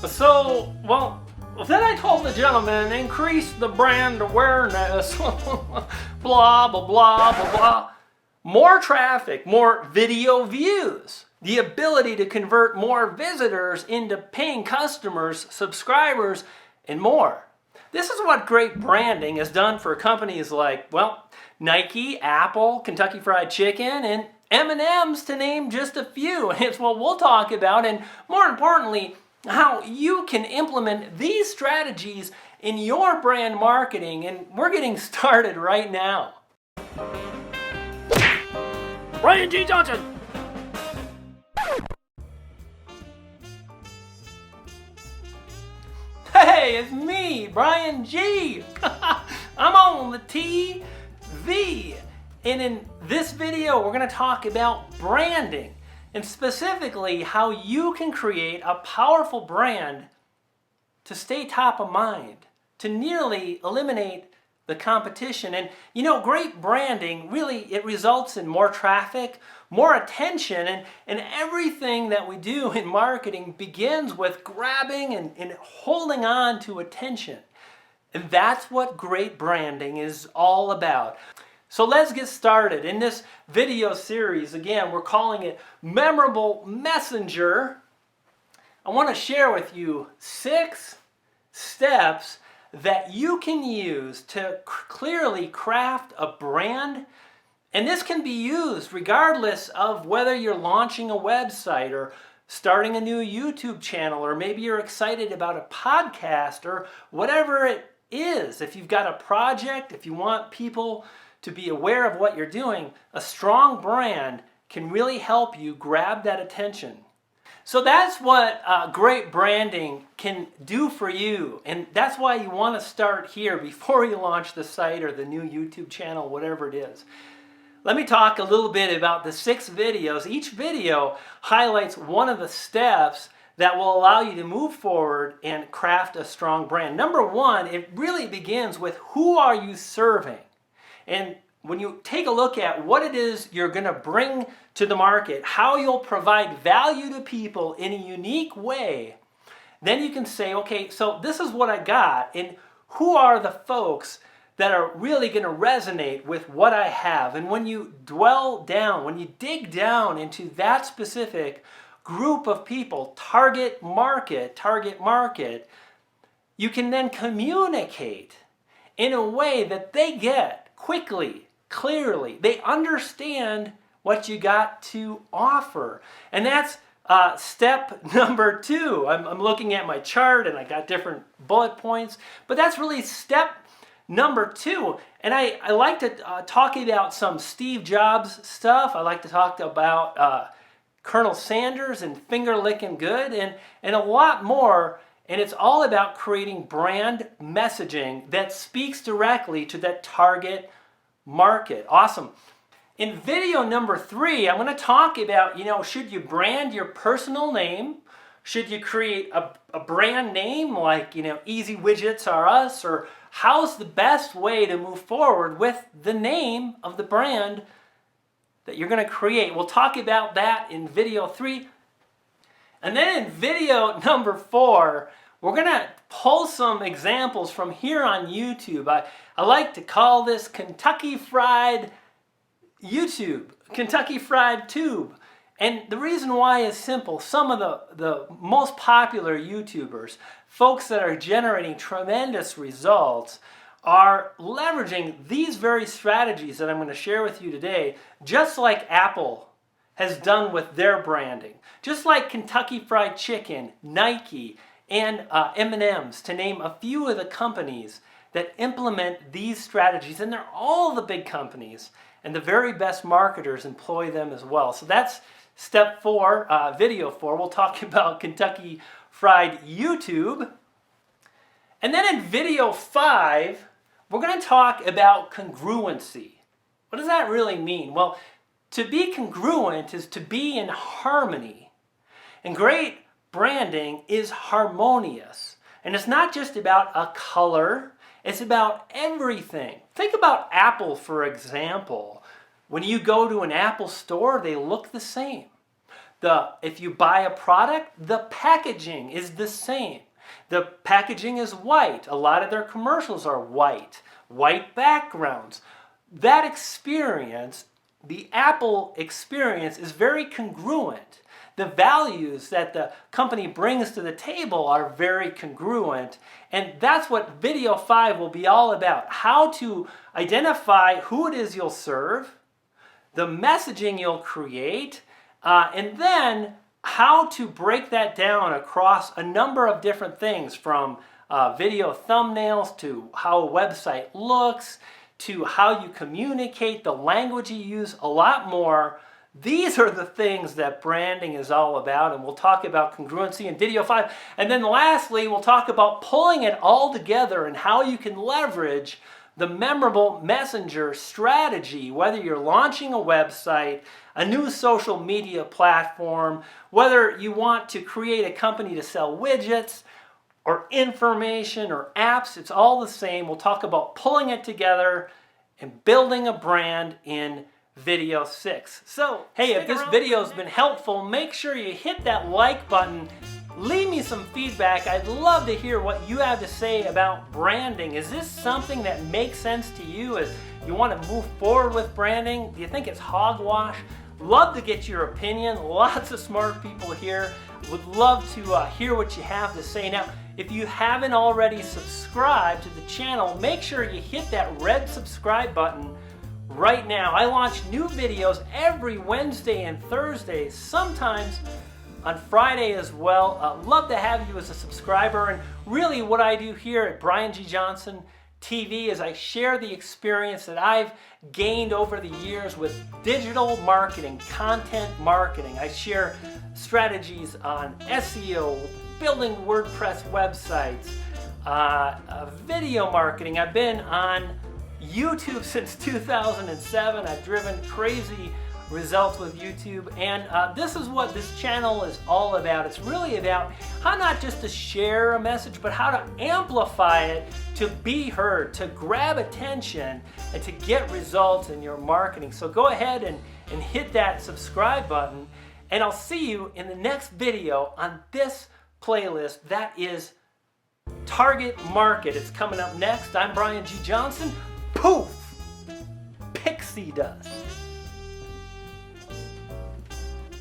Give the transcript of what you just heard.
So, well, then I told the gentleman, increase the brand awareness, blah, blah, blah, blah, blah. More traffic, more video views, the ability to convert more visitors into paying customers, subscribers, and more. This is what great branding has done for companies like, well, Nike, Apple, Kentucky Fried Chicken, and M&M's to name just a few. And it's what we'll talk about, and more importantly, how you can implement these strategies in your brand marketing. And we're getting started right now. Brian G. Johnson. Hey, it's me, Brian G. I'm on the TV. And in this video, we're going to talk about branding, and specifically how you can create a powerful brand to stay top of mind, to nearly eliminate the competition. And you know, great branding, really, it results in more traffic, more attention, and everything that we do in marketing begins with grabbing and holding on to attention. And that's what great branding is all about. So let's get started. In this video series, again, we're calling it Memorable Messenger. I want to share with you 6 steps that you can use to clearly craft a brand. And this can be used regardless of whether you're launching a website or starting a new YouTube channel, or maybe you're excited about a podcast or whatever it is. If you've got a project, if you want people to be aware of what you're doing, a strong brand can really help you grab that attention. So that's what great branding can do for you. And that's why you want to start here before you launch the site or the new YouTube channel, whatever it is. Let me talk a little bit about the 6 videos. Each video highlights one of the steps that will allow you to move forward and craft a strong brand. Number 1, it really begins with who are you serving? And when you take a look at what it is you're going to bring to the market, how you'll provide value to people in a unique way, then you can say, okay, so this is what I got, and who are the folks that are really going to resonate with what I have? And when you dwell down, when you dig down into that specific group of people, target market, you can then communicate in a way that they get quickly, clearly. They understand what you got to offer. And that's step number 2. I'm looking at my chart and I got different bullet points, but that's really step number 2. And I like to talk about some Steve Jobs stuff. I like to talk about Colonel Sanders and finger licking good, and a lot more. And it's all about creating brand messaging that speaks directly to that target market. Awesome. In video number 3, I'm going to talk about, should you brand your personal name? Should you create a brand name like, Easy Widgets Are Us? Or how's the best way to move forward with the name of the brand that you're going to create? We'll talk about that in video 3. And then in video number 4, we're going to pull some examples from here on YouTube. I like to call this Kentucky Fried YouTube, Kentucky Fried Tube. And the reason why is simple. Some of the most popular YouTubers, folks that are generating tremendous results, are leveraging these very strategies that I'm going to share with you today, just like Apple has done with their branding, just like Kentucky Fried Chicken, Nike, and M&M's, to name a few of the companies that implement these strategies. And they're all the big companies, and the very best marketers employ them as well. So that's step 4, video 4. We'll talk about Kentucky Fried YouTube. And then in video 5, we're going to talk about congruency. What does that really mean? Well, to be congruent is to be in harmony. And great branding is harmonious. And it's not just about a color, it's about everything. Think about Apple, for example. When you go to an Apple store, they look the same. If you buy a product, the packaging is the same. The packaging is white. A lot of their commercials are white backgrounds. That experience, the Apple experience, is very congruent. The values that the company brings to the table are very congruent, and that's what Video 5 will be all about. How to identify who it is you'll serve, the messaging you'll create, and then how to break that down across a number of different things, from video thumbnails to how a website looks, to how you communicate, the language you use, a lot more. These are the things that branding is all about, and we'll talk about congruency in Video 5. And then lastly, we'll talk about pulling it all together and how you can leverage the memorable messenger strategy, whether you're launching a website, a new social media platform, whether you want to create a company to sell widgets or information or apps. It's all the same. We'll talk about pulling it together and building a brand in Video 6. So, hey, if this video has been helpful, make sure you hit that like button. Leave me some feedback. I'd love to hear what you have to say about branding. Is this something that makes sense to you as you want to move forward with branding? Do you think it's hogwash? Love to get your opinion. Lots of smart people here. Would love to hear what you have to say. Now, if you haven't already subscribed to the channel, make sure you hit that red subscribe button right now. I launch new videos every Wednesday and Thursday, sometimes on Friday as well. Love to have you as a subscriber. And really what I do here at Brian G. Johnson TV is I share the experience that I've gained over the years with digital marketing, content marketing. I share strategies on SEO, building WordPress websites, video marketing. I've been on YouTube since 2007. I've driven crazy results with YouTube, and this is what this channel is all about. It's really about how not just to share a message, but how to amplify it, to be heard, to grab attention, and to get results in your marketing. So go ahead and hit that subscribe button, and I'll see you in the next video on this playlist. That is Target Market. It's coming up next. I'm Brian G. Johnson. Poof! Pixie dust.